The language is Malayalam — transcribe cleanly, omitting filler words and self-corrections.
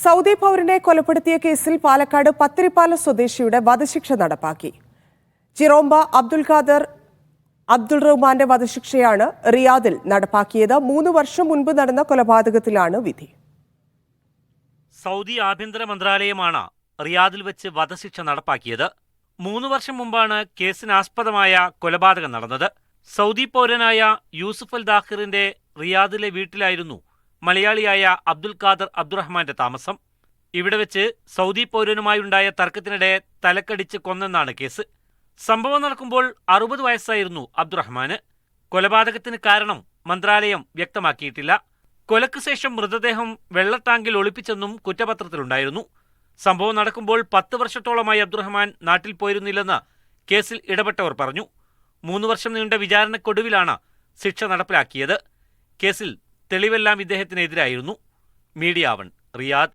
സൗദി പൗരനെ കൊലപ്പെടുത്തിയ കേസിൽ പാലക്കാട് പത്തിരിപ്പാലം സ്വദേശിയുടെ വധശിക്ഷ നടപ്പാക്കി. ചിറോമ്പ അബ്ദുൽ ഖാദർ അബ്ദുൾ റഹ്മാന്റെ വധശിക്ഷയാണ് റിയാദിൽ നടപ്പാക്കിയത്. 3 വർഷം മുൻപ് നടന്ന കൊലപാതകത്തിലാണ് വിധി. സൗദി ആഭ്യന്തര മന്ത്രാലയമാണ് റിയാദിൽ വെച്ച് വധശിക്ഷ നടപ്പാക്കിയത്. 3 വർഷം മുമ്പാണ് കേസിനാസ്പദമായ കൊലപാതകം നടന്നത്. സൗദി പൗരനായ യൂസുഫ് അൽ ദാഹിറിന്റെ റിയാദിലെ വീട്ടിലായിരുന്നു മലയാളിയായ അബ്ദുൽ ഖാദർ അബ്ദുറഹ്മാന്റെ താമസം. ഇവിടെ വെച്ച് സൗദി പൗരനുമായുണ്ടായ തർക്കത്തിനിടെ തലക്കടിച്ച് കൊന്നെന്നാണ് കേസ്. സംഭവം നടക്കുമ്പോൾ 60 വയസ്സായിരുന്നു അബ്ദുറഹ്മാന്. കൊലപാതകത്തിന് കാരണം മന്ത്രാലയം വ്യക്തമാക്കിയിട്ടില്ല. കൊലക്ക് ശേഷം മൃതദേഹം വെള്ളട്ടാങ്കിൽ ഒളിപ്പിച്ചെന്നും കുറ്റപത്രത്തിലുണ്ടായിരുന്നു. സംഭവം നടക്കുമ്പോൾ 10 വർഷത്തോളമായി അബ്ദുറഹ്മാൻ നാട്ടിൽ പോയിരുന്നില്ലെന്ന് കേസിൽ ഇടപെട്ടവർ പറഞ്ഞു. 3 വർഷം നീണ്ട വിചാരണക്കൊടുവിലാണ് ശിക്ഷ നടപ്പിലാക്കിയത്. കേസിൽ തെളിവെല്ലാം ഇദ്ദേഹത്തിനെതിരായിരുന്നു. Media 1 Riyadh.